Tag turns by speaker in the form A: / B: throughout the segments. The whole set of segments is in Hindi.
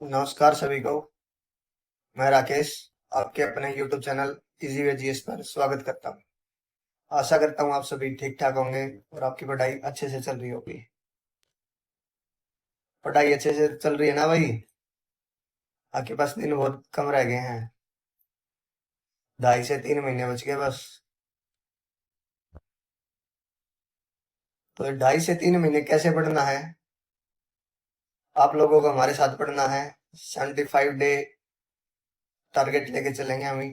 A: नमस्कार सभी को। मैं राकेश आपके अपने YouTube channel easy way GS पर स्वागत करता हूँ। आशा करता हूँ आप सभी ठीक ठाक होंगे और आपकी पढ़ाई अच्छे से चल रही होगी। पढ़ाई अच्छे से चल रही है ना भाई? आपके पास दिन बहुत कम रह गए हैं। 2.5 से 3 महीने बच गए बस। तो 2.5 से 3 महीने कैसे पढ़ना है? आप लोगों को हमारे साथ पढ़ना है। 75 डे टारगेट लेके चलेंगे हम ही।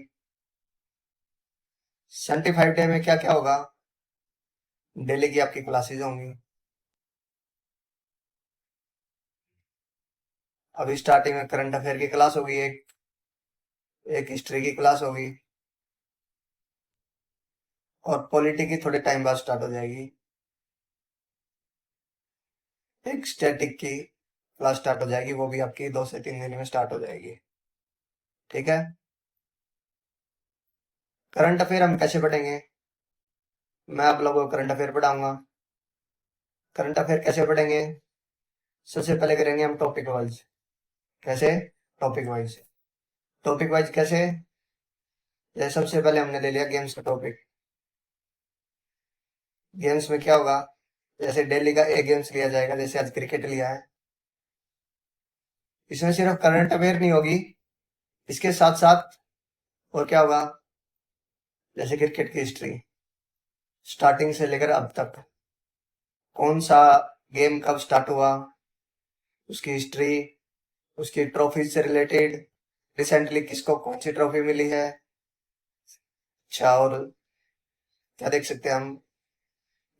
A: 75 डे में क्या क्या होगा? डेली की आपकी क्लासेज होंगी। अभी स्टार्टिंग में करंट अफेयर की क्लास होगी, एक एक हिस्ट्री की क्लास होगी और पॉलिटी की थोड़े टाइम बाद स्टार्ट हो जाएगी। एक स्टैटिक की क्लास स्टार्ट हो जाएगी, वो भी आपकी 2 से 3 दिन में स्टार्ट हो जाएगी। ठीक है। करंट अफेयर हम कैसे पढ़ेंगे? मैं आप लोगों को करंट अफेयर पढ़ाऊंगा। करंट अफेयर कैसे पढ़ेंगे? सबसे पहले करेंगे हम टॉपिक वाइज। कैसे? Topic wise. टॉपिक वाइज कैसे? जैसे सबसे पहले हमने ले लिया गेम्स का टॉपिक। गेम्स में क्या होगा? जैसे डेली का एक गेम्स लिया जाएगा, जैसे आज क्रिकेट लिया है। इसमें सिर्फ करंट अफेयर नहीं होगी, इसके साथ साथ और क्या होगा? जैसे क्रिकेट की हिस्ट्री स्टार्टिंग से लेकर अब तक, कौन सा गेम कब स्टार्ट हुआ, उसकी हिस्ट्री, उसकी ट्रॉफी से रिलेटेड, रिसेंटली किसको कौन सी ट्रॉफी मिली है। अच्छा, और क्या देख सकते हैं हम?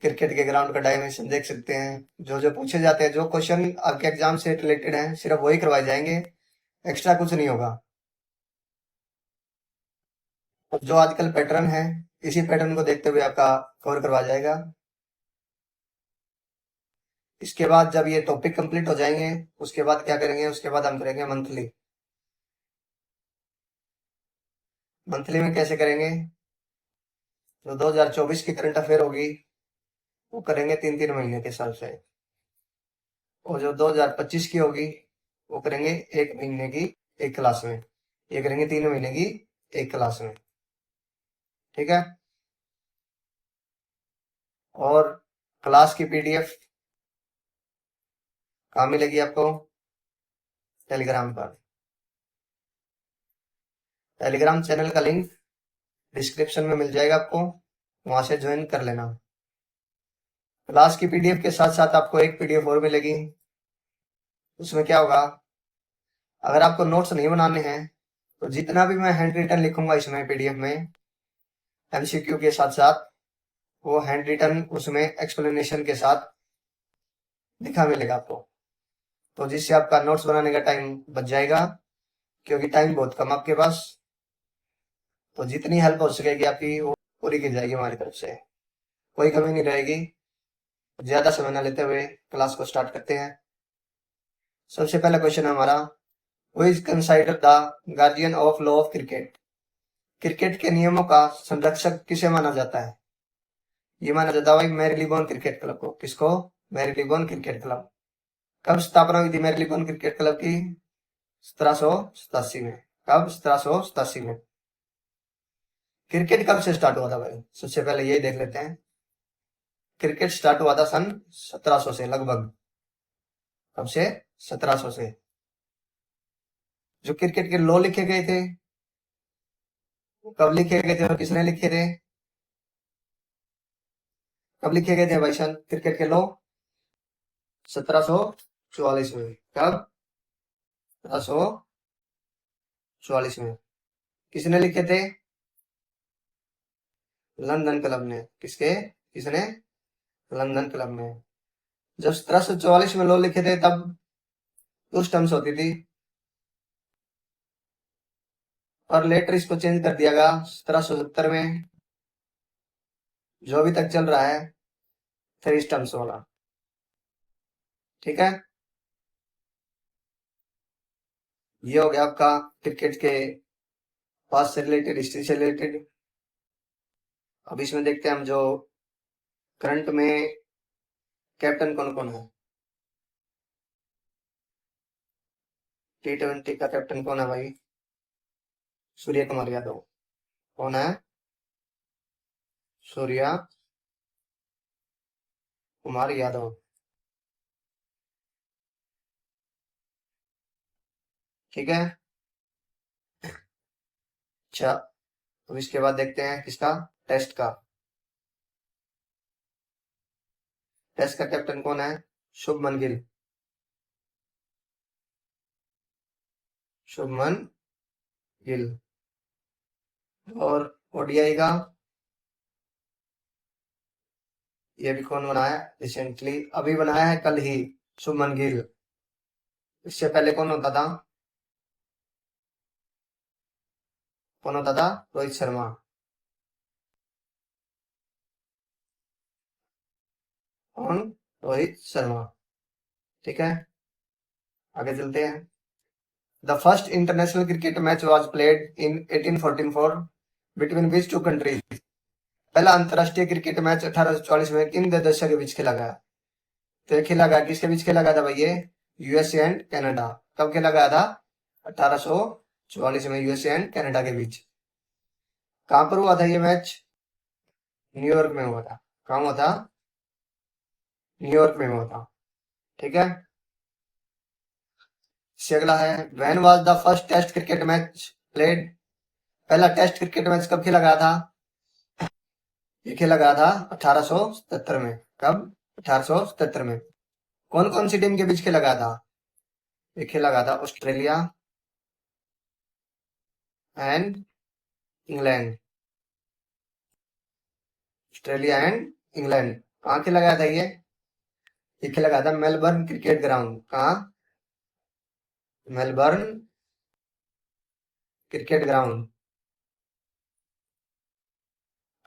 A: क्रिकेट के ग्राउंड का डायमेंशन देख सकते हैं। जो जो पूछे जाते हैं, जो क्वेश्चन आपके एग्जाम से रिलेटेड हैं, सिर्फ वही करवाए जाएंगे, एक्स्ट्रा कुछ नहीं होगा। जो आजकल पैटर्न है, इसी पैटर्न को देखते हुए आपका कवर करवाया जाएगा। इसके बाद जब ये टॉपिक कंप्लीट हो जाएंगे, उसके बाद क्या करेंगे? उसके बाद हम करेंगे मंथली। मंथली में कैसे करेंगे? जो 2024 की करंट अफेयर होगी, वो करेंगे 3 3 महीने के हिसाब से। और जो 2025 की होगी, वो करेंगे 1 महीने की एक क्लास में। ये करेंगे 3 महीने की एक क्लास में। ठीक है। और क्लास की पीडीएफ कहाँ मिलेगी आपको? टेलीग्राम पर। टेलीग्राम चैनल का लिंक डिस्क्रिप्शन में मिल जाएगा आपको, वहां से ज्वाइन कर लेना। क्लास की पीडीएफ के साथ साथ आपको एक पीडीएफ और मिलेगी। उसमें क्या होगा? अगर आपको नोट्स नहीं बनाने हैं, तो जितना भी मैं हैंड रिटन लिखूंगा इसमें पीडीएफ में एमसीक्यू के साथ साथ, वो हैंड रिटन उसमें एक्सप्लेनेशन के साथ लिखा मिलेगा आपको। तो जिससे आपका नोट्स बनाने का टाइम बच जाएगा, क्योंकि टाइम बहुत कम आपके पास। तो जितनी हेल्प हो सकेगी आपकी, वो पूरी की जाएगी हमारी तरफ से। कोई कमी नहीं रहेगी। ज्यादा समय न लेते हुए क्लास को स्टार्ट करते हैं। सबसे पहला क्वेश्चन हमारा, who is consider the guardian of law of cricket? Cricket के नियमों का संरक्षक किसे माना जाता है? ये माना जाता है भाई मैरीलीबोन क्रिकेट क्लब को। किसको? मैरीलीबोन क्रिकेट क्लब। कब स्थापना हुई थी मैरीलीबोन क्रिकेट क्लब की? 1787 में। कब? 1787 में। क्रिकेट कब से स्टार्ट हुआ था भाई? सबसे पहले यही देख लेते हैं। क्रिकेट स्टार्ट हुआ था सन 1700 से लगभग। कब से? 1700 से। जो क्रिकेट के लॉ लिखे गए थे, वो कब लिखे गए थे और किसने लिखे थे? कब लिखे गए थे भाई सन क्रिकेट के लॉ? 1744 में। कब? 1744 में। किसने लिखे थे? लंदन क्लब ने। किसके? किसने? लंदन क्लब ने। जब 1744 में लॉ लिखे थे, तब कुछ टर्म्स होती थी, और लेटर इसको चेंज कर दिया गया 1770 में। जो अभी तक चल रहा है 3 टर्म्स वाला। ठीक है। ये हो गया आपका क्रिकेट के पास से रिलेटेड, हिस्ट्री से रिलेटेड। अब इसमें देखते हैं हम, जो करंट में कैप्टन कौन कौन है। T20 का कैप्टन कौन है भाई? सूर्य कुमार यादव। कौन है? सूर्या कुमार यादव। ठीक है। अच्छा, अब इसके बाद देखते हैं किसका, टेस्ट का। टेस्ट का कैप्टन कौन है? शुभमन गिल। शुभमन गिल। और ओडीआई का, ये भी कौन बनाया? रिसेंटली अभी बनाया है, कल ही, शुभमन गिल। इससे पहले कौन होता था? कौन होता था? रोहित शर्मा। कौन? रोहित शर्मा। ठीक है, आगे चलते हैं। The first international cricket match was played in 1844 between which two countries. पहला अंतरराष्ट्रीय क्रिकेट मैच 1844 में किन दो देशों के बीच खेला गया? तो ये खेला गया, किसके बीच खेला गया था भाई? ये यूएसए एंड कनाडा। कब खेला गया था? 1844 में यूएसए एंड कनाडा के बीच। कहां पर हुआ था ये मैच? न्यूयॉर्क में हुआ था। कहां हुआ था? न्यूयॉर्क में हुआ था। ठीक है, इससे अगला है, when was the first test cricket match played. पहला टेस्ट क्रिकेट मैच कब खेला गया था? ये खेला गया था 1877 में। कब? 1877 में। कौन कौन सी टीम के बीच खेला गया था? ये खेला गया था Australia and England. Australia and England. कहाँ खेला गया था ये खेला गया था मेलबर्न क्रिकेट ग्राउंड। कहाँ? Melbourne cricket ground.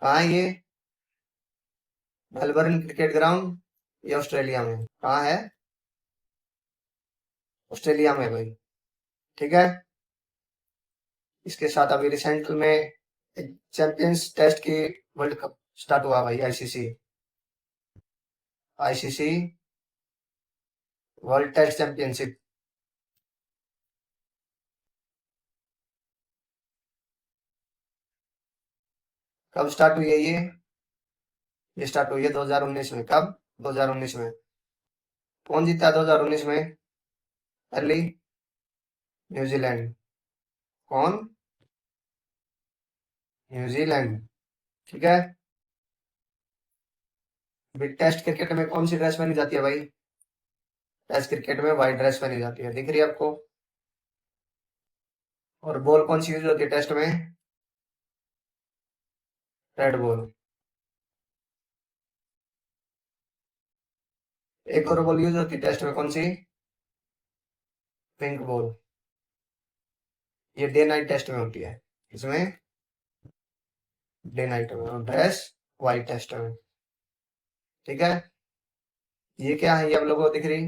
A: कहाँ है ये? Melbourne cricket ground. ये ऑस्ट्रेलिया में। कहाँ है? ऑस्ट्रेलिया में भाई। ठीक है, इसके साथ अभी रिसेंट में चैंपियंस टेस्ट की वर्ल्ड कप स्टार्ट हुआ भाई, ICC. ICC world test championship. कब स्टार्ट हुई है ये स्टार्ट हुई है 2019 में। कब? 2019 में। कौन जीता 2019 में? Early New Zealand. कौन? न्यूजीलैंड। ठीक है, बिग टेस्ट क्रिकेट में कौन सी ड्रेस पहनी जाती है भाई? टेस्ट क्रिकेट में व्हाइट ड्रेस पहनी जाती है, दिख रही है आपको। और बॉल कौन सी यूज होती है टेस्ट में? Red ball. एक और बॉल यूज होती है टेस्ट में, कौन सी? Pink ball. ये डे नाइट टेस्ट में होती है। इसमें डे नाइट में, और ड्रेस व्हाइट टेस्ट में। ठीक है, ये क्या है, ये आप लोगों को दिख रही?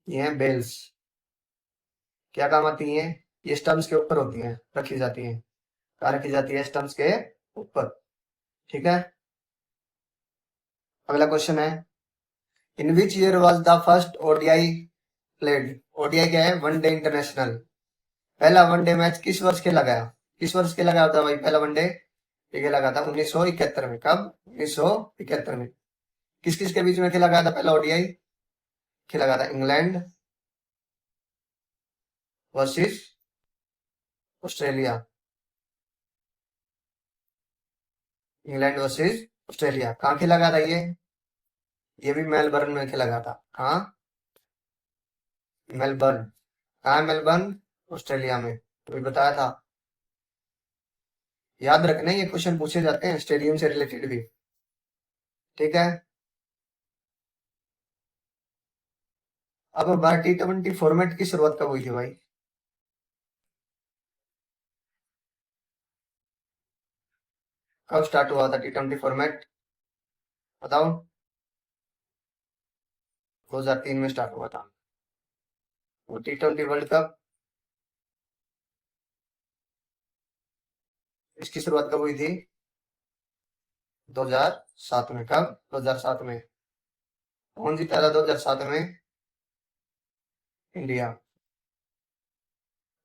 A: ये है बेल्स। क्या काम आती हैं? ये स्टम्प्स के ऊपर होती हैं, रखी जाती हैं। कहाँ रखी जाती है? स्टम्प्स के ऊपर। ठीक है, अगला क्वेश्चन है, in which year was the first ODI played. ODI क्या है? One day international. पहला वनडे मैच किस वर्ष खेला गया? किस वर्ष खेला गया था भाई पहला वनडे? ये खेला गया था 1971 में। कब? 1971 में। किस किस के बीच में खेला गया था पहला ओडीआई? खेला गया था England versus Australia. England versus Australia. कहाँ खेला गया था ये भी मेलबर्न में खेला गया था। कहाँ? मेलबर्न। कहाँ है मेलबर्न? ऑस्ट्रेलिया में, तो भी बताया था। याद रखना, ये क्वेश्चन पूछे जाते हैं स्टेडियम से रिलेटेड भी। ठीक है, अब हमारा T20 फॉर्मेट की शुरुआत कब हुई थी भाई? कब स्टार्ट हुआ था T20 फॉर्मेट? बताओ। 2003 में स्टार्ट हुआ था। वो T20 वर्ल्ड कप, इसकी शुरुआत कब हुई थी? 2007 में। कब? 2007 में। कौन जीता था 2007 में? इंडिया।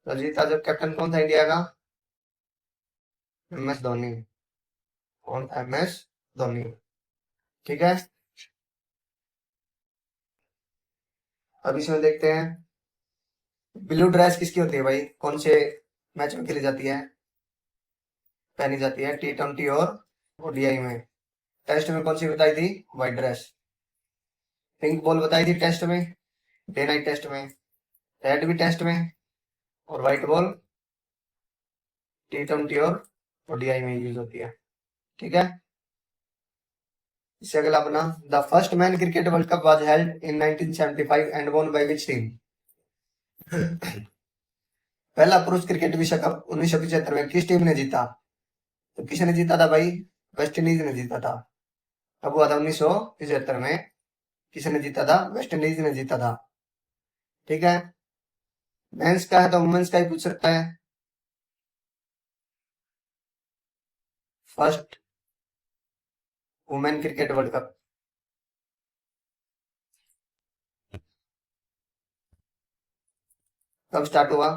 A: तो जीता जब कैप्टन कौन था इंडिया का? MS धोनी। कौन था? MS धोनी। ठीक है। अब इसमें देखते हैं ब्लू ड्रेस किसकी होती है भाई, कौन से मैच में खेली जाती है, पहनी जाती है? T20 और ODI में। टेस्ट में कौन सी बताई थी? White dress. पिंक बॉल बताई थी टेस्ट में, डे नाइट टेस्ट में। रेड भी टेस्ट में, और व्हाइट बॉल T20 और ODI में यूज होती है। ठीक है। इससे अगला अपना, the first man cricket world cup was held in 1975 and वोन बाय विच टीम? पहला पुरुष क्रिकेट विश्व कप 1975 में किस टीम ने जीता? तो किसने जीता था भाई? वेस्ट इंडीज ने जीता था। कब हुआ था? 1975 में। किसने जीता था? वेस्ट इंडीज ने जीता था। ठीक है। मेंस का है तो वुमेन्स का ही पूछ सकता है। First women cricket world cup कब स्टार्ट हुआ?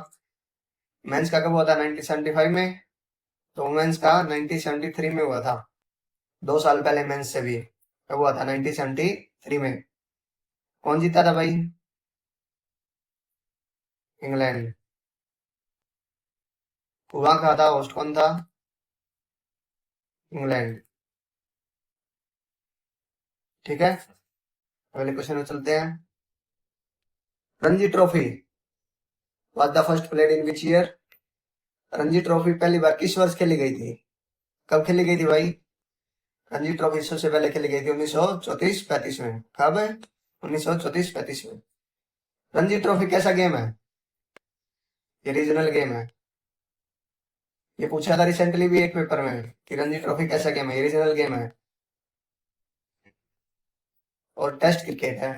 A: मेंस का कब हुआ था? 1975 में। तो वुमेन्स का 1973 में हुआ था, 2 साल पहले मेंस से भी। कब हुआ था? 1973 में। कौन जीता था भाई? इंग्लैंड। हुआ कहा था? होस्ट कौन था? इंग्लैंड। ठीक है। अगले क्वेश्चन में चलते हैं। Ranji trophy was the first played in which year? Ranji trophy पहली बार किस वर्ष खेली गई थी? कब खेली गई थी भाई? रणजी ट्रॉफी सबसे पहले खेली गई थी 1934-35 में। कब है? 1934-35 में। रणजी ट्रॉफी कैसा गेम है? ये रीजनल गेम है। ये पूछा था रिसेंटली भी एक पेपर में कि रणजी ट्रॉफी कैसा गेम है। ये रीजनल गेम है और टेस्ट क्रिकेट है।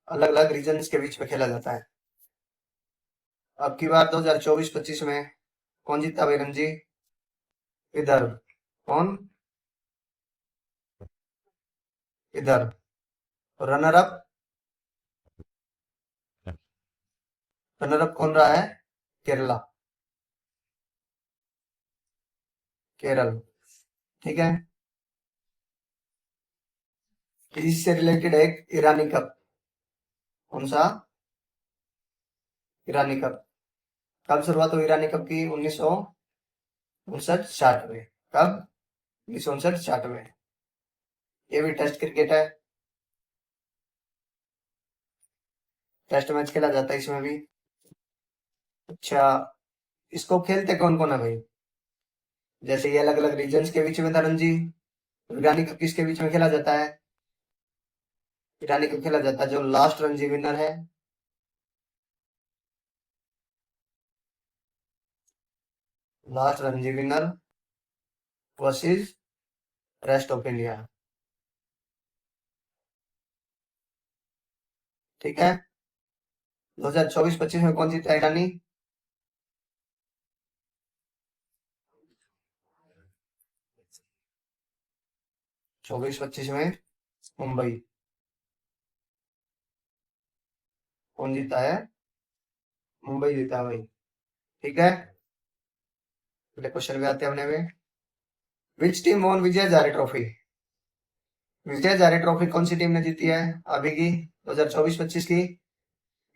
A: अलग अलग रीजन्स के बीच में खेला जाता है। अब की बार 2024-25 में कौन जीता भाई रणजी? इधर। कौन? इधर। Runner up? रनर अप कौन रहा है? केरला। केरल। ठीक है। इससे रिलेटेड एक ईरानी कप। कौन सा? ईरानी कप। कब शुरुआत हुई ईरानी कप की? 1959-60 में। कब? 1959-60 में। ये भी टेस्ट क्रिकेट है। टेस्ट मैच खेला जाता है इसमें भी। अच्छा, इसको खेलते कौन कौन है भाई? जैसे ये अलग अलग रीजन्स के बीच में था रणजी। ईरानी कप किसके बीच में खेला जाता है? ईरानी कप खेला जाता है जो लास्ट रणजी विनर है। Last Ranji winner versus rest of India. ठीक है। 2024-25 में कौन जीता ईरानी? 24-25 में मुंबई। कौन जीता है? मुंबई जीता है भाई। ठीक है। अगले क्वेश्चन में आते हैं अपने में। Which team von Vijay Hazare trophy? Vijay Hazare trophy कौन सी टीम ने जीती है अभी की 2024-25 की?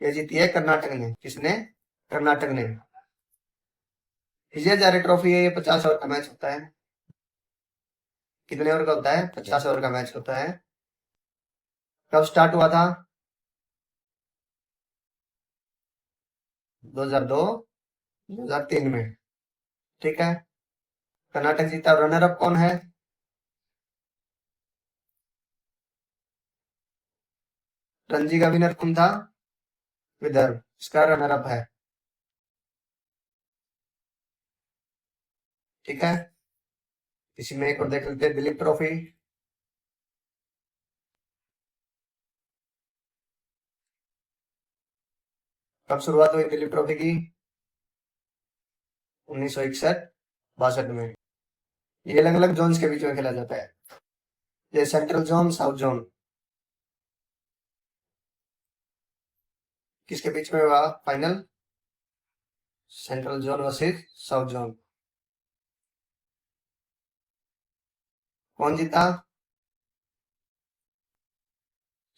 A: ये जीती है कर्नाटक ने। किसने? कर्नाटक ने। विजय हजारे ट्रॉफी है, ये 50 ओवर का मैच होता है। कितने ओवर का होता है? 50 ओवर का मैच होता है। कब स्टार्ट हुआ था? 2002, 2003 में। ठीक है। कर्नाटक जीता। रनर अप कौन है? रणजी का विनर कौन था? विदर्भ। इसका रनर अप है। ठीक है। इसी में एक और देख लेते हैं, दिलीप ट्रॉफी। कब शुरुआत हुई दिलीप ट्रॉफी की? 1961-62 में। ये अलग अलग जोन्स के बीच में खेला जाता है, ये सेंट्रल जोन, साउथ जोन। किसके बीच में हुआ final? Central zone versus south zone. कौन जीता?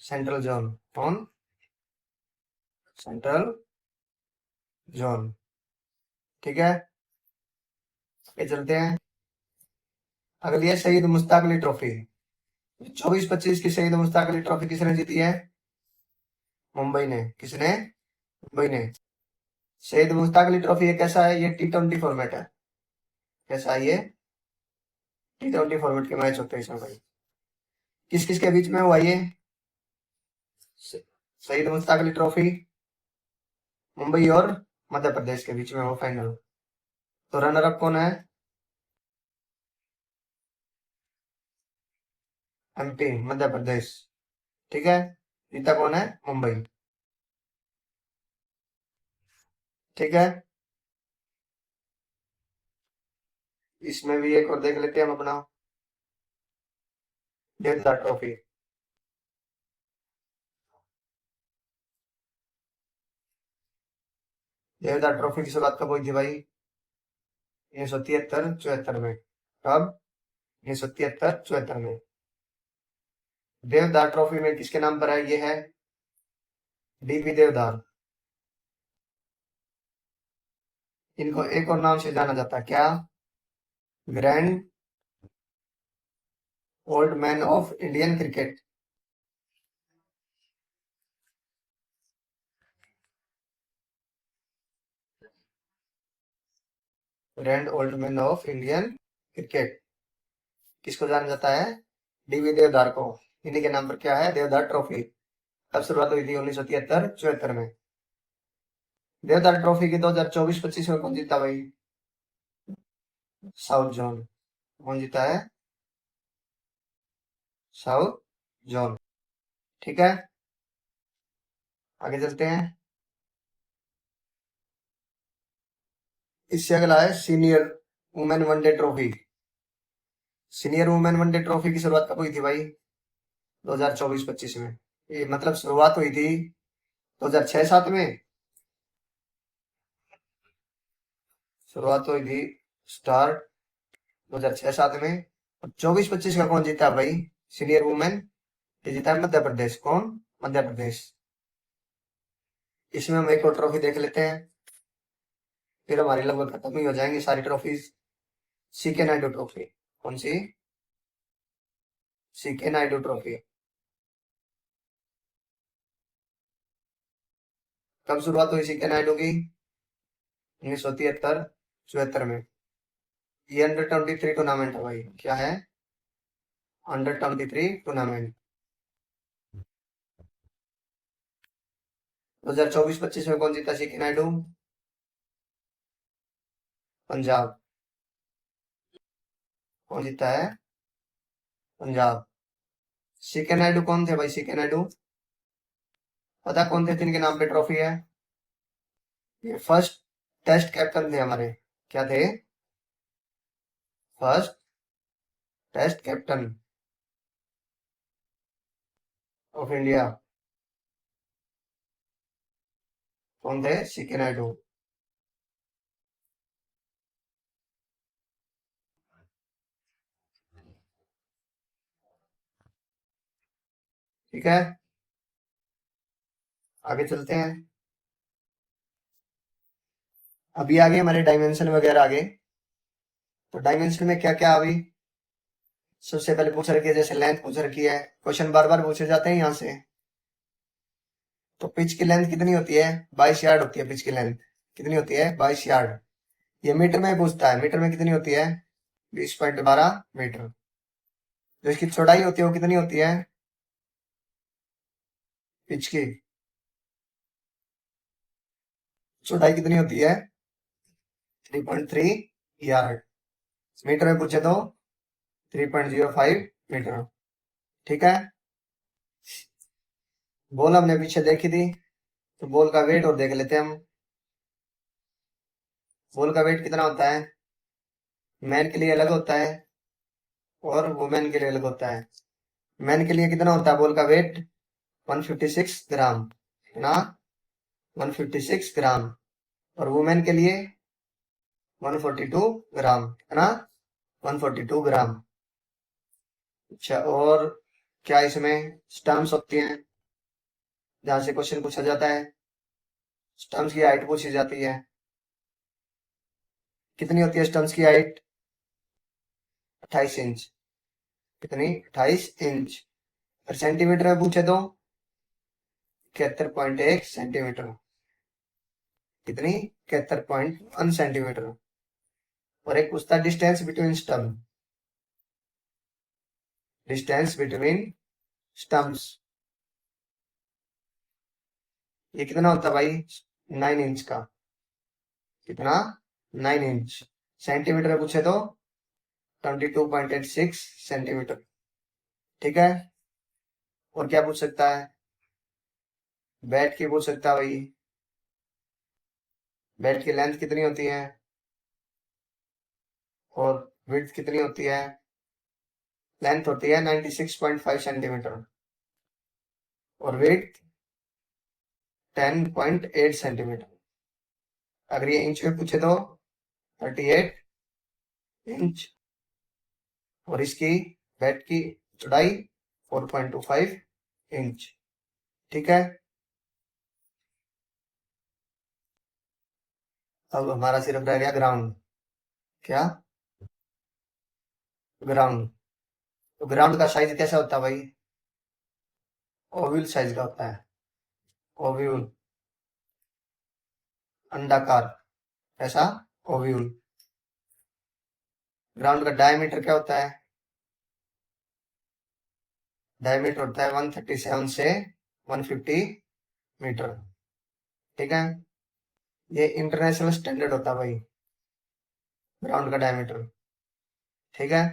A: Central zone. कौन? Central zone. ठीक है, ये चलते हैं। अगली है शहीद मुश्ताक अली ट्रॉफी। 24-25 की शहीद मुश्ताक अली ट्रॉफी किसने जीती है? मुंबई ने। किसने? मुंबई ने। शहीद मुश्ताक अली ट्रॉफी ये कैसा है? ये T20 फॉर्मेट है। कैसा है ये? T20 फॉर्मेट के मैच होते हैं इसमें भाई। किस किस के बीच में हुआ ये? शहीद मुश्ताक अली ट्रॉफी मुंबई और मध्य प्रदेश के बीच में हो फाइनल। तो रनर अप कौन है? MP मध्य प्रदेश। ठीक है, जीता कौन है? मुंबई। ठीक है, इसमें भी एक और देख लेते हैं हम अपना देवदार ट्रॉफी। देवदार ट्रॉफी की शुरुआत कब हुई थी भाई? 1973-74 में। कब? 1973-74 में। देवदार ट्रॉफी में किसके नाम पर है? ये है DP देवदार। इनको एक और नाम से जाना जाता है, क्या? Grand old man of Indian cricket. Grand old man of Indian cricket किसको जाना जाता है? DP देवदार को। इन्हीं के नाम पर क्या है? देवदार ट्रॉफी। कब शुरुआत हुई थी? 1973-74 में। देवदार ट्रॉफी की 2024-25 में कौन जीता भाई? South zone. कौन जीता है? South zone. ठीक है, आगे चलते हैं। इससे अगला है senior women one day trophy. Senior women one day trophy की शुरुआत कब हुई थी भाई? 2024-25 में। ये मतलब शुरुआत हुई थी 2006-7 में। शुरुआत हुई थी स्टार्ट 2006-7 में। और 24-25 का कौन जीता भाई? सीनियर वुमेन ये जीता है मध्य प्रदेश। कौन? मध्य प्रदेश। इसमें हम एक और ट्रॉफी देख लेते हैं, फिर हमारी लगभग खत्म ही हो जाएंगी सारी ट्रॉफीज। CK Naidu trophy. कौन सी? CK Naidu trophy. कब शुरुआत हुई CK नायडू की? 1973-74 में। ये अंडर 23 टूर्नामेंट है भाई। क्या है? Under 23 tournament. 2024-25 में कौन जीता CK नायडू? पंजाब। कौन जीता है? पंजाब। CK नायडू कौन थे भाई? CK नायडू पता कौन थे जिनके नाम पे ट्रॉफी है? ये फर्स्ट टेस्ट कैप्टन थे हमारे। क्या थे? First test captain of India. कौन थे? CK नायडू। ठीक है, आगे चलते हैं। अभी आगे हमारे डायमेंशन वगैरह आगे। तो डायमेंशन में क्या क्या अभी सबसे पहले पूछ रखी है, जैसे लेंथ पूछ रखी है। क्वेश्चन बार बार पूछे जाते हैं यहाँ से। तो पिच की लेंथ कितनी होती है? 22 यार्ड होती है पिच की लेंथ। कितनी होती है? 22 यार्ड। ये मीटर में पूछता है, मीटर में कितनी होती है? 20.12 मीटर। जो इसकी चौड़ाई होती है वो कितनी होती है? पिच की चौड़ाई कितनी होती है? 3.3 यार्ड। मीटर में पूछे तो 3.05 मीटर। ठीक है, बॉल हमने पीछे देखी थी, तो बॉल का वेट और देख लेते हैं हम। बॉल का वेट कितना होता है? मैन के लिए अलग होता है और वुमेन के लिए अलग होता है। मैन के लिए कितना होता है बॉल का वेट? 156 ग्राम। कितना? 156 ग्राम, और वुमेन के लिए 142 ग्राम, है ना, 142 ग्राम। अच्छा, और क्या इसमें स्टम्प्स होती हैं जहां से क्वेश्चन पूछा जाता है? स्टम्प्स की हाइट पूछी जाती है, कितनी होती है स्टम्प्स की हाइट? 28 इंच। कितनी? 28 इंच। और सेंटीमीटर में पूछे तो 71.1 सेंटीमीटर। कितनी? 71.1 सेंटीमीटर। और एक पूछता distance between stump, distance between stumps, ये कितना होता है भाई? 9 इंच का। कितना? 9 इंच। सेंटीमीटर में पूछे तो 22.86 सेंटीमीटर। ठीक है। और क्या पूछ सकता है? बेड की पूछ सकता है भाई। बेड की लेंथ कितनी होती है और विड्थ कितनी होती है? लेंथ होती है 96.5 सेंटीमीटर और विड्थ 10.8 सेंटीमीटर। अगर ये इंच में पूछे तो 38 इंच, और इसकी बेड की चौड़ाई 4.25 इंच। ठीक है। अब हमारा सिर्फ रह गया ग्राउंड। क्या? ग्राउंड। तो ग्राउंड का साइज कैसा होता है भाई? ओवल साइज का होता है। ओव्यूल, अंडाकार, ऐसा ओव्यूल। ग्राउंड का डायमीटर क्या होता है? डायमीटर होता है 137 से 150 मीटर। ठीक है। ये इंटरनेशनल स्टैंडर्ड होता है भाई, ग्राउंड का डायमीटर। ठीक है।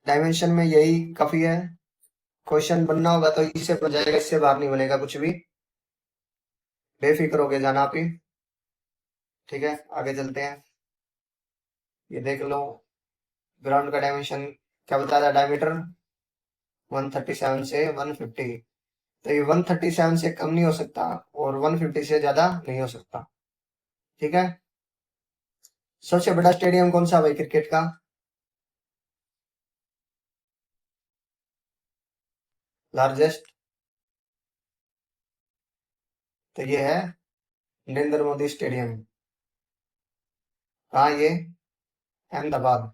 A: डायमेंशन में यही काफी है। क्वेश्चन बनना होगा तो इससे बन जाएगा, इससे बाहर नहीं बनेगा कुछ भी। बेफिक्र होके जाना आप ही। ठीक है, आगे चलते हैं। ये देख लो, ग्राउंड का डायमेंशन क्या बता रहा है? डायमीटर 137 से 150। तो ये 137 से कम नहीं हो सकता और 150 से ज्यादा नहीं हो सकता। ठीक है। सबसे बड़ा स्टेडियम कौन सा भाई क्रिकेट का? लार्जेस्ट, तो ये है नरेंद्र मोदी स्टेडियम। कहाँ ये? अहमदाबाद।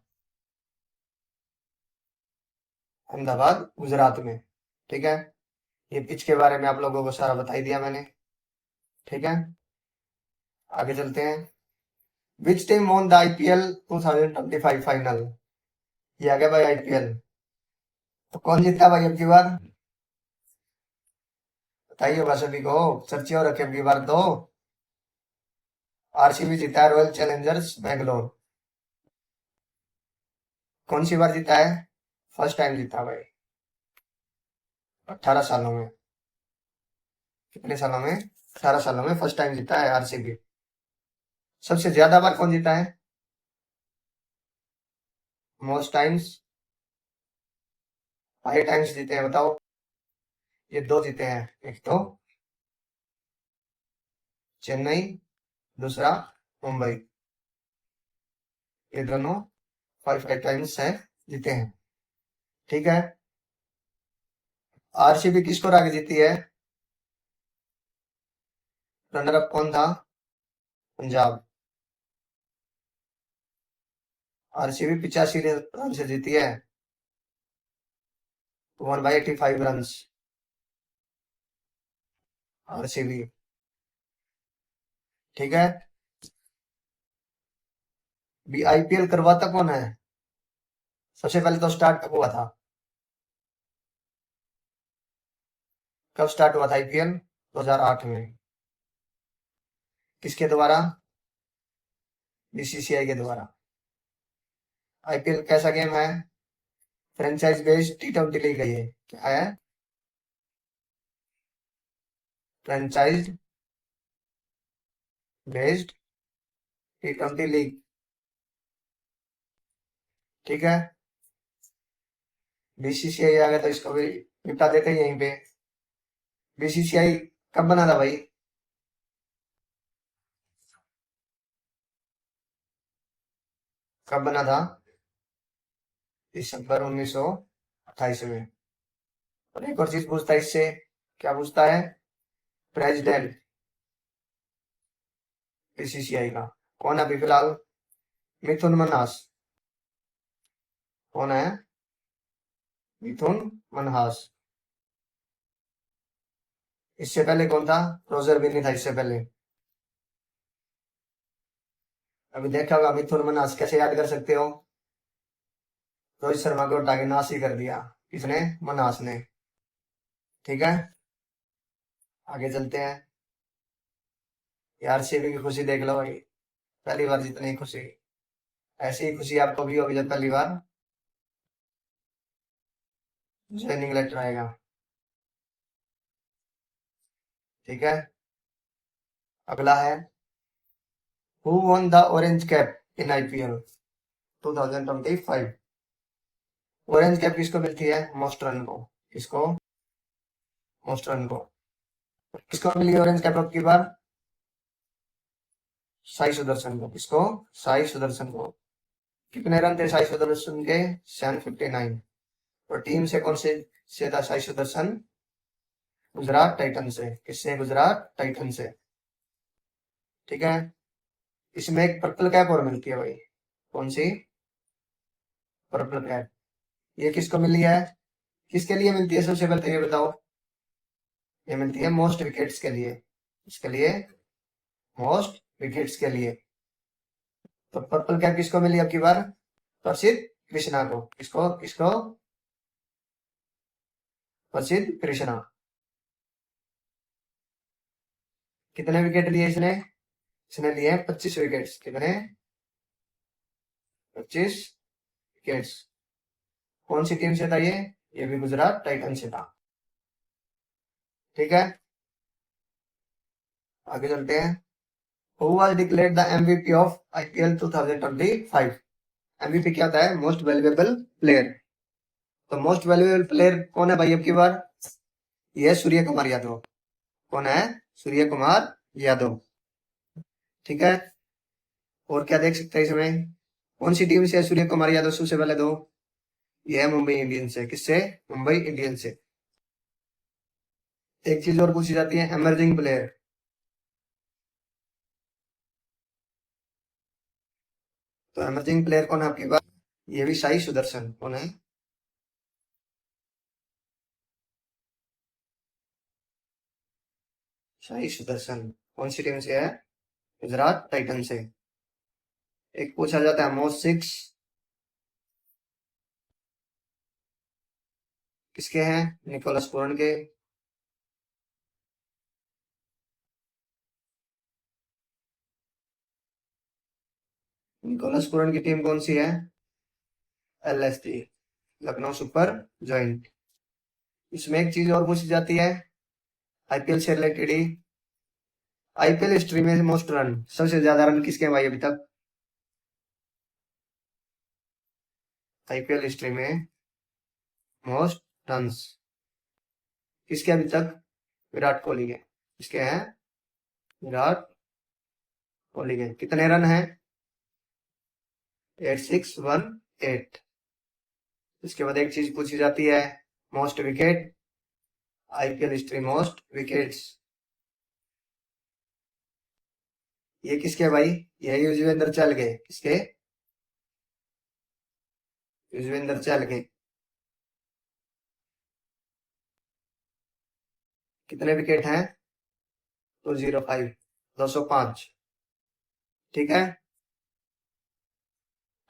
A: अहमदाबाद गुजरात में। ठीक है। ये पिच के बारे में आप लोगों को सारा बता ही दिया मैंने। ठीक है, आगे चलते हैं। Which team won the IPL 2025 final? ये आ गया भाई आईपीएल। तो कौन जीता भाई अब की बार? बताइए होगा सभी को, चर्चे हो रखे अब की बार तो। आरसीबी जीता है, रॉयल चैलेंजर्स बैंगलोर। कौन सी बार जीता है? फर्स्ट टाइम जीता भाई, 18 सालों में। कितने सालों में? 18 सालों में फर्स्ट टाइम जीता है आरसीबी। सबसे ज्यादा बार कौन जीता है? मोस्ट टाइम्स, 5 टाइम्स जीते हैं, बताओ। ये दो जीते हैं, एक तो चेन्नई, दूसरा मुंबई। ये दोनों 5 5 टाइम्स है, जीते हैं। ठीक है। आरसीबी किसको आगे जीती है? रनर अप कौन था? पंजाब। आरसीबी 85 रन से जीती है, 1/85 रन। आरसीबी। ठीक है। भी आईपीएल करवाता कौन है? सबसे पहले तो स्टार्ट कब हुआ था? कब स्टार्ट हुआ था आईपीएल? 2008 में। किसके द्वारा? बीसीसीआई के द्वारा। आईपीएल कैसा गेम है? फ्रेंचाइज बेस्ड T20 लीग है ये। क्या है? Franchise based T20 league. ठीक है। बीसीसीआई आ गया तो इसको भी निपटा देते हैं यहीं पे। बीसीसीआई कब बना था भाई? कब बना था? दिसंबर 1928 में। और एक और चीज पूछता है इससे, क्या पूछता है? प्रेसिडेंट बीसीसीआई का कौन है अभी फिलहाल? मिथुन मन्हास। कौन है? मिथुन मन्हास। इससे पहले कौन था? रोजर बिन्नी था इससे पहले। अभी देखा होगा मिथुन मन्हास, कैसे याद कर सकते हो? रोहित शर्मा को उठा के नास ही कर दिया। किसने? मन्हास ने। ठीक है, आगे चलते हैं। यार सीबी की खुशी देख लो भाई, पहली बार जितनी खुशी, ऐसी ही खुशी आपको भी होगी जब पहली बार ज्वाइनिंग लेटर आएगा। ठीक है, अगला है, who won the orange cap in IPL 2025? Orange cap किसको मिलती है? मोस्ट रन को। किसको? मोस्ट रन को। किसको मिली ऑरेंज कैप अब की बार? साई सुदर्शन को। किसको? साई सुदर्शन को। कितने रन थे साई सुदर्शन के? 759। और टीम से कौन से था साई सुदर्शन? गुजरात टाइटन से। किससे? गुजरात टाइटन से। ठीक है, इसमें एक पर्पल कैप और मिलती है भाई। कौन सी? Purple cap. ये किसको मिली है? किसके लिए मिलती है सबसे पहले ये बताओ? ये मिलती है मोस्ट विकेट्स के लिए। इसके लिए? मोस्ट विकेट्स के लिए। तो पर्पल कैप किसको मिली अब की बार? प्रसिद्ध कृष्णा को। किसको? किसको? प्रसिद्ध कृष्णा। कितने विकेट लिए इसने? इसने लिए 25 विकेट्स। कितने? 25 विकेट्स। कौन सी टीम से था ये? ये भी गुजरात टाइटन से था। ठीक है, आगे चलते हैं। Who was declared the MVP of IPL 2025? MVP क्या होता है? Most valuable player. तो मोस्ट वैल्यूएबल प्लेयर कौन है भाई अब की बार? ये सूर्य कुमार यादव। कौन है? सूर्य कुमार यादव। ठीक है, और क्या देख सकते हैं इसमें? कौन सी टीम से है सूर्य कुमार यादव सबसे पहले दो? ये है मुंबई इंडियंस से। किससे? मुंबई इंडियंस से। एक चीज और पूछी जाती है, एमर्जिंग प्लेयर। तो एमर्जिंग प्लेयर कौन है आपके पास? ये भी साई सुदर्शन। कौन है? साई सुदर्शन। कौन सी टीम से है? गुजरात टाइटन से। एक पूछा जाता है मोस्ट सिक्स किसके हैं? निकोलस पूरन के। निकोलस पूरन की टीम कौन सी है? LSG, Lucknow super joint. इसमें एक चीज और पूछी जाती है आईपीएल से रिलेटेड ही। आईपीएल हिस्ट्री में मोस्ट रन, सबसे ज्यादा रन किसके हैं भाई अभी तक? आईपीएल हिस्ट्री में मोस्ट रन्स किसके अभी तक? विराट कोहली के। किसके हैं? विराट कोहली के। कितने रन हैं? 8618। इसके बाद एक चीज पूछी जाती है, most wicket. IPL history most wickets, ये किसके भाई? ये युजवेंद्र चहल के। किसके? युजवेंद्र चहल के। कितने विकेट हैं? 205, 205। ठीक है,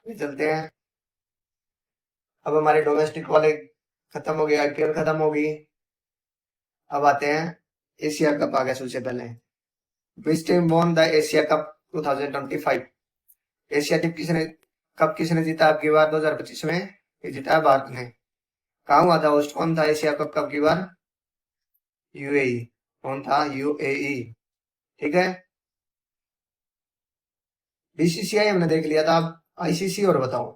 A: ये चलते हैं। अब हमारे डोमेस्टिक वाले खत्म हो गए, आईपीएल खत्म होगी। अब आते हैं एशिया कप आ गया सबसे पहले। Which team won the Asia cup 2025? Asia team किसने, कप किसने जीता आपकी बार 2025 में? ये जीता है भारत ने। कहाँ हुआ था होस्ट? कौन था एशिया कप कप की बार? यूएई। कौन था? यूएई। ठीक है, बीसीसीआई हमने देख लिया था, अब आईसीसी और बताओ।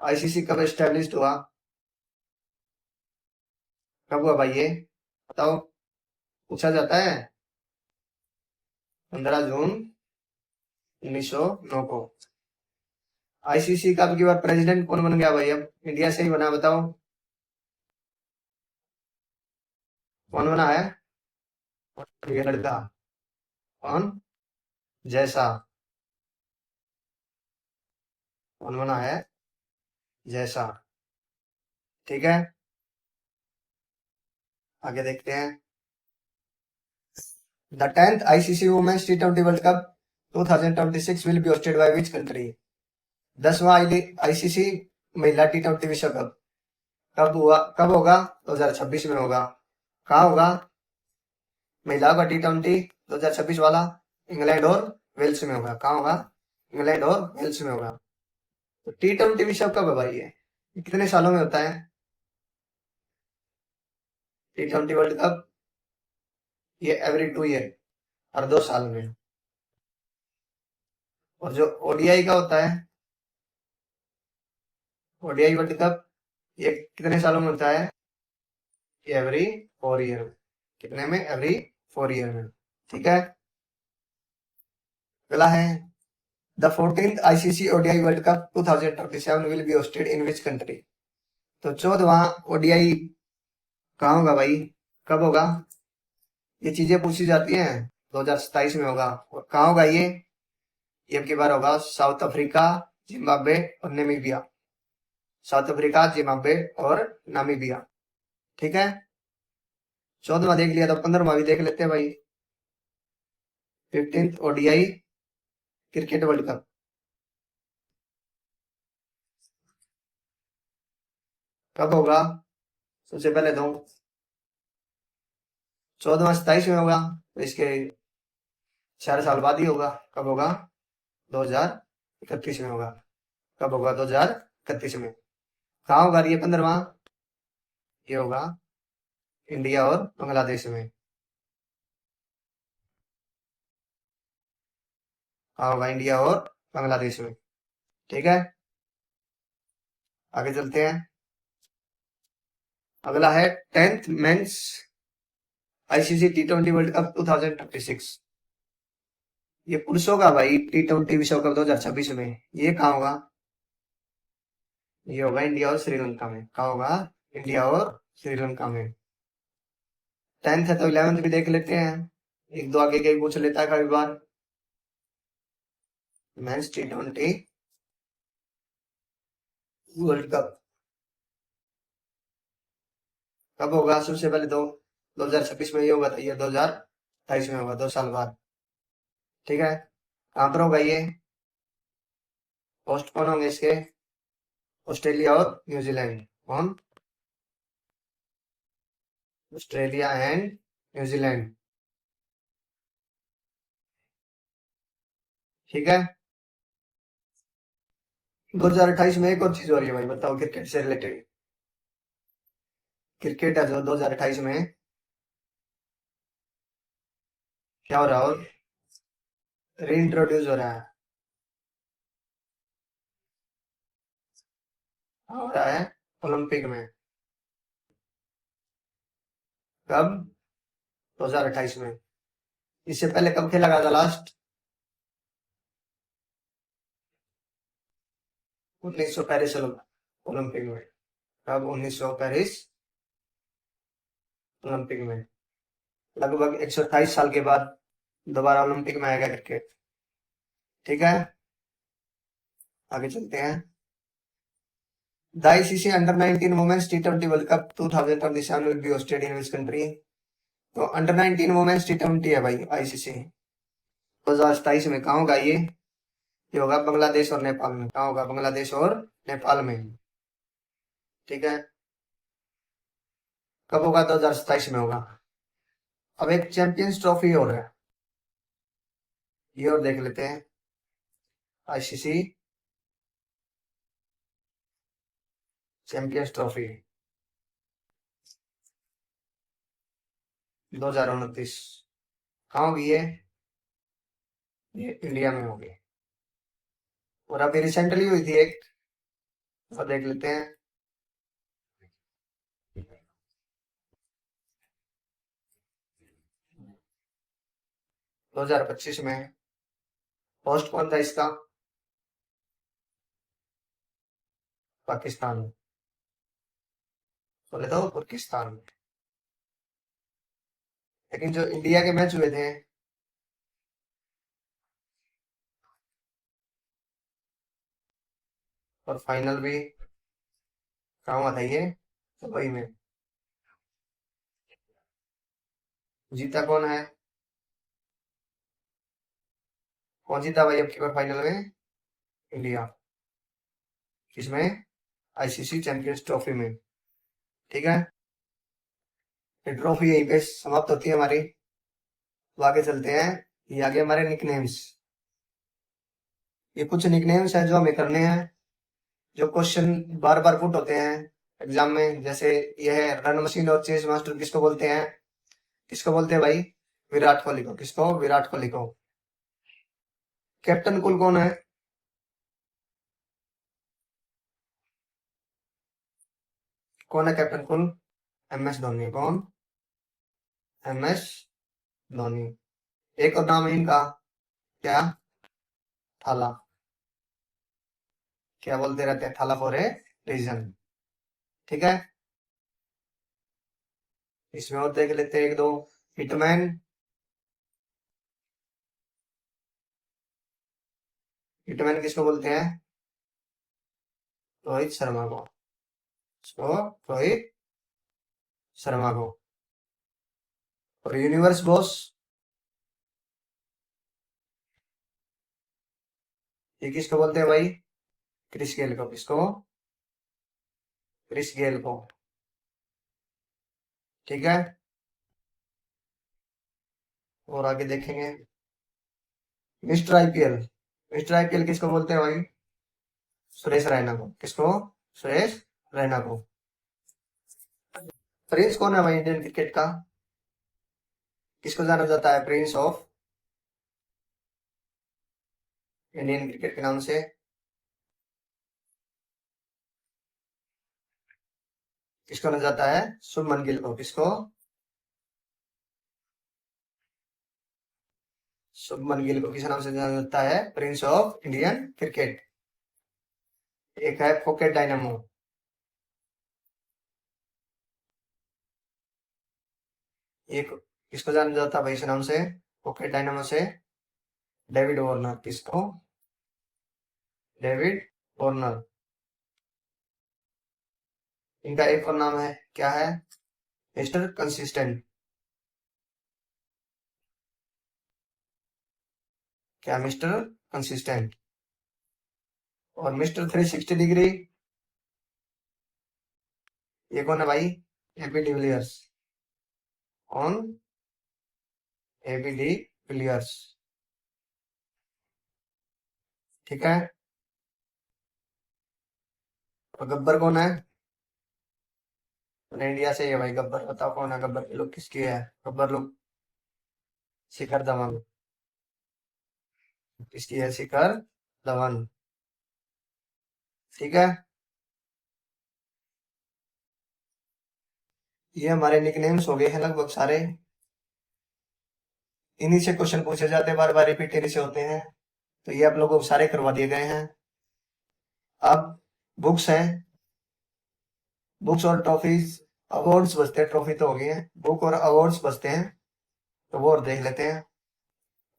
A: आईसीसी कब एस्टेब्लिश हुआ? कब हुआ भाई ये बताओ? पूछा जाता है 15 जून 1909 को। आईसीसी का अब की बार प्रेसिडेंट कौन बन गया भाई? अब इंडिया से ही बना, बताओ कौन बना है? ये लड़का कौन? जैसा कौन बना है? जैसा। ठीक है, आगे देखते हैं। द 10th आईसीसी वुमेन्स टी20 world cup 2026 will be hosted by which country? 10वां आईसीसी महिला टी20 विश्व कप कब होगा? 2026 में होगा। कहाँ होगा? महिलाओं का टी20 2026 वाला इंग्लैंड और वेल्स में होगा। कहाँ होगा? इंग्लैंड और वेल्स में होगा। तो टी20 विश्व कप है भाई, ये कितने सालों में होता है? टी20 वर्ल्ड कप ये एवरी 2 ईयर, हर 2 साल में। और जो ओडीआई का होता है, ओडीआई वर्ल्ड कप, ये कितने सालों में होता है? Every 4 year. कितने में? एवरी 4 ईयर में। ठीक है, अगला है the 14th ICC ODI world cup 2027 will be hosted in which country? तो 14वां ओडीआई कहाँ होगा भाई? कब होगा? ये चीजें पूछी जाती हैं। 2027 में होगा। और कहाँ होगा ये अब की बार होगा साउथ अफ्रीका, जिम्बाब्वे और नामीबिया। साउथ अफ्रीका, जिम्बाब्वे और नामीबिया। ठीक है, 14वां देख लिया तो 15वां भी देख लेते हैं भाई। 15th ODI cricket world cup कब होगा? सबसे पहले तो 14वां 27 में होगा, तो इसके 4 साल बाद ही होगा। कब होगा? 2031 में होगा। कब होगा? 2031 में। कहाँ होगा ये 15वां? ये होगा इंडिया और बांग्लादेश में। कहाँ होगा? इंडिया और बांग्लादेश में। ठीक है, आगे चलते हैं। अगला है 10th मेंस आईसीसी टी20 वर्ल्ड कप 2026। ये पुरुषों का भाई टी20 विश्व कप 2026 में। ये कहाँ होगा? ये होगा इंडिया और श्रीलंका में। कहाँ होगा? इंडिया और श्रीलंका में। 10th है तो 11th भी देख लेते हैं। एक दो आगे के पूछ लेता है कभी बार। मेंस टी20 वर्ल्ड कप कब होगा? सबसे पहले तो 2026 में ये होगा, तो ये 2028 में होगा, 2 साल बाद। ठीक है, कहाँ पर होगा ये? होस्ट कौन होंगे इसके? ऑस्ट्रेलिया और न्यूजीलैंड। कौन? Australia and New Zealand. ठीक है, 2028 में एक और चीज हो रही है भाई, बताओ क्रिकेट से रिलेटेड। क्रिकेट है जो 2028 में क्या हो रहा है? और रीइंट्रोड्यूस हो रहा है। हो रहा है ओलंपिक में। कब? 2028 में। इससे पहले कब खेला गया था लास्ट? 1900 पेरिस ओलंपिक में। कब? 1900 पेरिस ओलंपिक में। लगभग 128 साल के बाद दोबारा ओलंपिक में आएगा क्रिकेट। ठीक है, आगे चलते हैं। द आईसीसी अंडर 19 वुमेन्स टी20 world cup 2027 will be hosted in which country? तो अंडर 19 वुमेन्स टी20 है भाई आईसीसी 2027 में। कहाँ होगा ये होगा बांग्लादेश और नेपाल में। कहाँ होगा? बांग्लादेश और नेपाल में। ठीक है, कब होगा? 2027 में होगा। अब एक चैंपियंस ट्रॉफी और है, ये और देख लेते हैं। आईसीसी चैंपियंस ट्रॉफी 2029 कहाँ होगी ये इंडिया में होगी। और अभी रिसेंटली हुई थी एक, और देख लेते हैं। 2025 में। होस्ट कौन था इसका? पाकिस्तान, बोले तो पाकिस्तान। लेकिन जो इंडिया के मैच हुए थे, और फाइनल भी कहाँ हुआ था ये, दुबई में। जीता कौन है? कौन जीता भाई अब की बार फाइनल में? इंडिया। किसमें? आईसीसी चैंपियंस ट्रॉफी में। ठीक है, ये ट्रॉफी यहीं पे समाप्त होती है हमारी। तो आगे चलते हैं। ये आगे हमारे निकनेम्स। ये कुछ निकनेम्स हैं जो हमें करने हैं, जो क्वेश्चन बार बार पुट होते हैं एग्जाम में। जैसे ये है रन मशीन और चेस मास्टर किसको बोलते हैं? किसको बोलते हैं भाई? विराट कोहली को। किसको? विराट कोहली को। कैप्टन कुल कौन है? कौन है captain cool? M S Dhoni. कौन? M S Dhoni. एक और नाम है इनका, क्या? थाला। क्या बोलते रहते हैं? थाला फॉर ए रीजन। ठीक है, इसमें और देख लेते हैं एक दो। हिटमैन। हिटमैन किसको बोलते हैं? रोहित शर्मा को। इसको रोहित शर्मा को। और यूनिवर्स बॉस, ये किसको बोलते हैं भाई? क्रिस गेल को। किसको? क्रिस गेल को। ठीक है, और आगे देखेंगे। Mister IPL. मिस्टर आईपीएल किसको बोलते हैं भाई? सुरेश रैना को। किसको? सुरेश रैना को। प्रिंस कौन है भाई इंडियन क्रिकेट का? किसको जाना जाता है प्रिंस ऑफ इंडियन क्रिकेट के नाम से? किसको जाना जाता है? शुभमन गिल को। किसको? शुभमन गिल को किस नाम से जाना जाता है? Prince of Indian cricket. एक है पॉकेट डायनामो। एक किसको जाना जाता है भाई इस नाम से, पॉकेट डायनामो से? David Warner. किसको? David Warner. इनका एक और नाम है, क्या है? Mister consistent. क्या? Mister consistent. और मिस्टर 360 डिग्री, ये कौन है भाई? AB de Villiers. कौन? AB de Villiers. ठीक है, और गब्बर कौन है? अपने इंडिया से ही है भाई गब्बर। बताओ कौन है गब्बर के लोग किसकी है? गब्बर लोग। शिखर धवन। किसकी है? शिखर धवन। ठीक है, ये हमारे निकनेम्स हो गए हैं लगभग सारे। इन्हीं से क्वेश्चन पूछे जाते हैं, बार बार रिपीट इन्हीं से होते हैं। तो ये आप लोगों को सारे करवा दिए गए हैं। अब बुक्स हैं। बुक्स और ट्रॉफीज, अवार्ड्स बचते हैं। ट्रॉफी तो हो गई है, बुक और अवार्ड्स बचते हैं, तो वो और देख लेते हैं।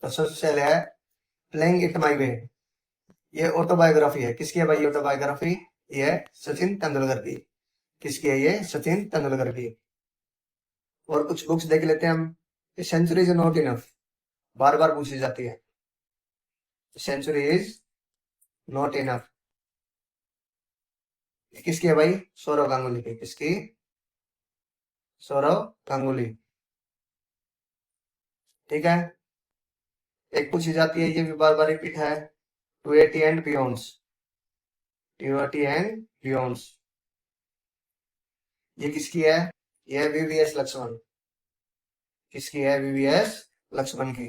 A: तो सबसे पहले है प्लेइंग इट माई वे। ये ऑटोबायोग्राफी है। किसकी है भाई ऑटोबायोग्राफी? ये है सचिन तेंदुलकर की। किसकी है ये? सचिन तेंदुलकर की। और कुछ बुक्स देख लेते हैं हम। सेंचुरी इज नॉट इनफ, बार बार पूछी जाती है। सेंचुरी इज नॉट इनफ, किसकी है भाई? सौरव गांगुली की। किसकी? सौरव गांगुली। ठीक है, एक पूछी जाती है, ये भी बार बार रिपीट है। 280 एंड बियॉन्ड्स। 280 एंड बियॉन्ड्स, ये किसकी है? ये है वीवीएस लक्ष्मण। किसकी है? वीवीएस लक्ष्मण की।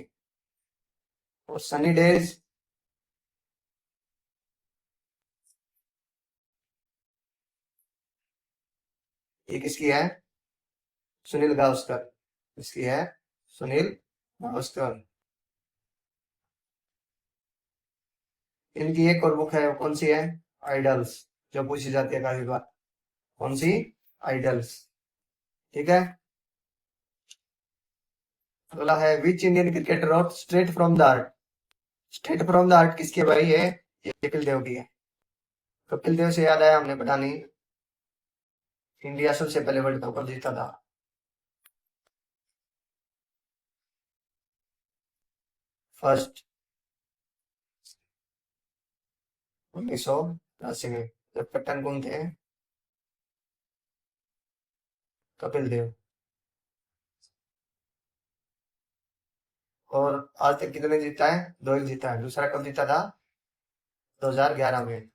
A: और सनी डेज, ये किसकी है? सुनील गावस्कर। किसकी है? सुनील गावस्कर। इनकी एक और बुक है, कौन सी है? आइडल्स। जो पूछी जाती है काफी बार। कौन सी? आइडल्स। ठीक है। अगला है which Indian cricketer wrote straight from the heart. Straight from the heart किसके भाई है? ये कपिल देव की है। कपिल देव से याद आया, हमने पता नहीं इंडिया सबसे पहले वर्ल्ड कप कब जीता था। फर्स्ट 1980 में। जब कप्तान कौन थे? कपिल देव। और आज तक कितने जीता है? दो ही जीता है। दूसरा कब जीता था? 2011 में।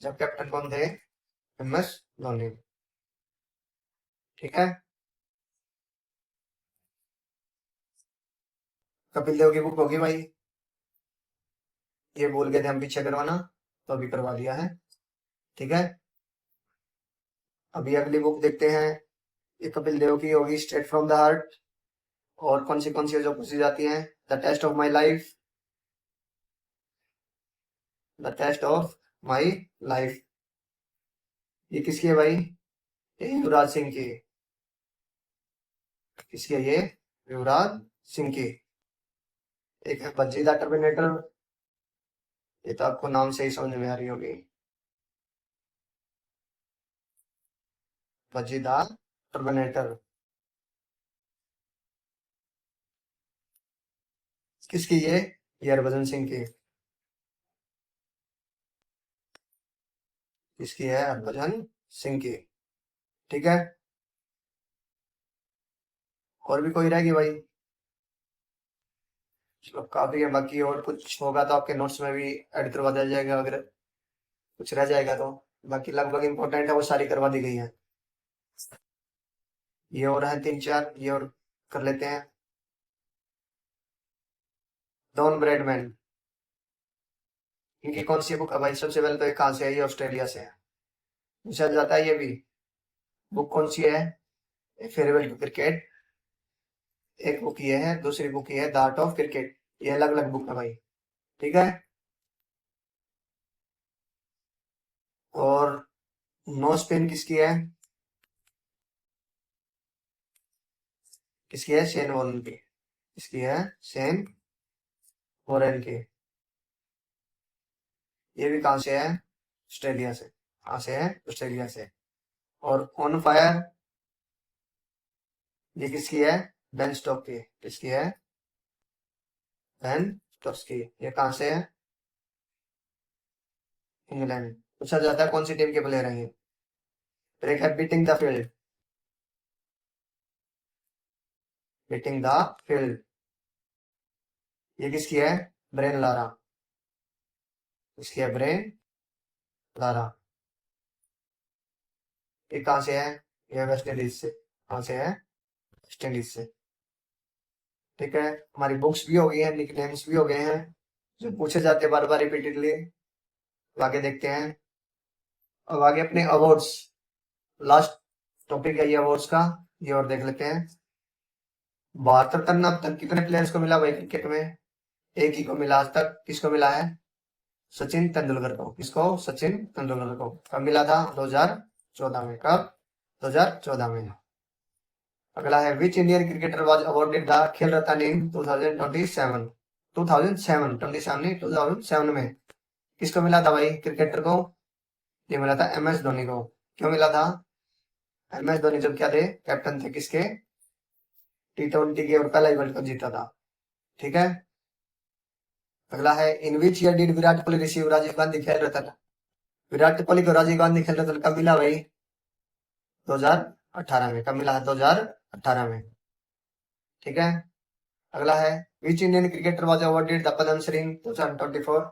A: जब कैप्टन कौन थे? MS धोनी। ठीक है। कपिल देव की बुक होगी भाई। ये बोल गए थे हम पीछे करवाना, तो अभी करवा दिया है। ठीक है। अभी अगली बुक देखते हैं। ये कपिल देव की होगी स्ट्रेट फ्रॉम द हार्ट। और कौन सी जो पूछी जाती है? The test of my life. The test of my life. ये किसकी है भाई? ये युवराज सिंह की। किसकी है ये? युवराज सिंह की। एक है बज्जी द टर्मिनेटर। ये तो आपको नाम से ही समझ में आ रही होगी। बज्जी द टर्मिनेटर किसकी ये हरभजन सिंह की। किसकी है? हरभजन सिंह की। ठीक है। और भी कोई रहेगी भाई? चलो काफी है, बाकी और कुछ होगा तो आपके नोट्स में भी ऐड करवा दिया जाएगा अगर कुछ रह जाएगा तो। बाकी लगभग इंपॉर्टेंट है वो सारी करवा दी गई है। ये और है 3 4, ये और कर लेते हैं। डॉन ब्रैडमैन, इनकी कौन सी बुक है भाई? सबसे पहले तो ये कहाँ से है? ये ऑस्ट्रेलिया से है। पूछा जाता है ये भी। बुक कौन सी है? Farewell to cricket. एक बुक ये है, दूसरी बुक ये है द आर्ट ऑफ क्रिकेट। ये अलग अलग बुक है भाई। ठीक है। और नो स्पिन किसकी है? किसकी है? शेन वॉर्न की। किसकी है? शेन वॉरेन की। ये भी कहाँ से है? ऑस्ट्रेलिया से। कहाँ से है? ऑस्ट्रेलिया से। और ऑन फायर, ये किसकी है? बेन स्टोक की। किसकी है? बेन स्टोक्स की। ये कहाँ से है? इंग्लैंड। पूछा जाता है कौन सी टीम के प्लेयर हैं ये? फिर एक है beating the field. Beating the field, ये किसकी है? Brian Lara. किसकी है? Brian Lara. ये कहाँ से है? ये वेस्ट इंडीज से। कहाँ से है? वेस्ट इंडीज से। ठीक है। हमारी बुक्स भी हो गई हैं, निकनेम्स भी हो गए हैं जो पूछे जाते हैं बार बार रिपीटेडली। आगे देखते हैं। अब आगे अपने अवार्ड्स, लास्ट टॉपिक है ये अवार्ड्स का। ये और देख लेते हैं। 72 रन अब तक कितने प्लेयर्स को मिला भाई क्रिकेट में? एक ही को मिला आज तक। किसको मिला है? सचिन तेंदुलकर को। किसको? सचिन तेंदुलकर को। कब मिला था? 2014 में। कब? 2014 में। अगला है which Indian cricketer was awarded the खेल रत्न इन 2027। 2007, 27 नहीं, 2007 में किसको मिला था भाई क्रिकेटर को? ये मिला था MS धोनी को। क्यों मिला था? MS धोनी जब क्या थे? कैप्टन थे किसके? T20 के, और पहला ही वर्ल्ड कप जीता था। ठीक है। अगला है in which year did Virat Kohli receive Rajiv Gandhi Khel Ratna. Virat Kohli को राजीव गांधी खेल रत्न कब मिला भाई? 2018 में। कब मिला है? 2018 में। ठीक है। अगला है which Indian cricketer was awarded the Padma Shri in 2024।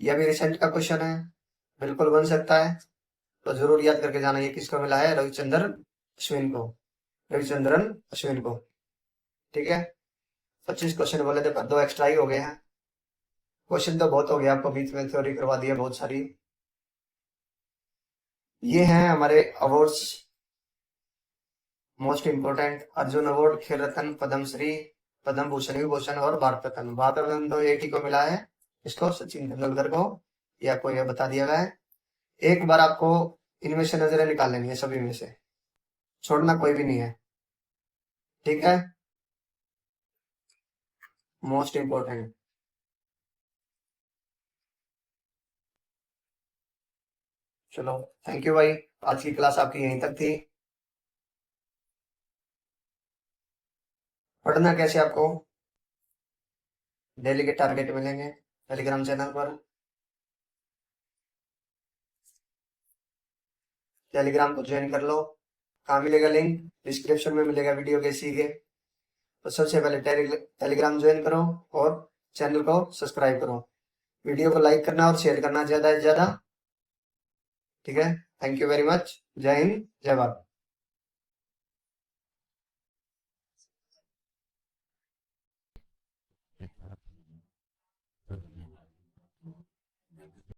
A: यह भी रिसेंट का क्वेश्चन है, बिल्कुल बन सकता है, तो जरूर याद करके जाना। ये किसको मिला है? रविचंद्रन अश्विन को। रविचंद्रन अश्विन को। ठीक है। 25 क्वेश्चन बोले थे पर 2 एक्स्ट्रा ही हो गए हैं। क्वेश्चन तो बहुत हो गया, आपको बीच में थ्योरी करवा दी है बहुत सारी। ये हैं हमारे awards most important. Arjun award, खेल रत्न, पद्मश्री, पद्म भूषण, विभूषण और भारत रत्न। भारत रत्न तो एक ही को मिला है। इसको? सचिन तेंदुलकर को। ये आपको यह बता दिया गया है। एक बार आपको इनमें से नजरें निकाल लेनी है, सभी में से छोड़ना कोई भी नहीं है, ठीक है। Most important. चलो, थैंक यू भाई। आज की क्लास आपकी यहीं तक थी। पढ़ना कैसे आपको, डेली के टारगेट मिलेंगे टेलीग्राम चैनल पर। टेलीग्राम को ज्वाइन कर लो, कहाँ मिलेगा लिंक, डिस्क्रिप्शन में मिलेगा वीडियो के सी के। तो सबसे पहले टेलीग्राम ज्वाइन करो और चैनल को सब्सक्राइब करो। वीडियो को लाइक करना और शेयर करना ज्यादा से ज्यादा, ठीक है। Thank you very much. जय हिंद, जय भारत।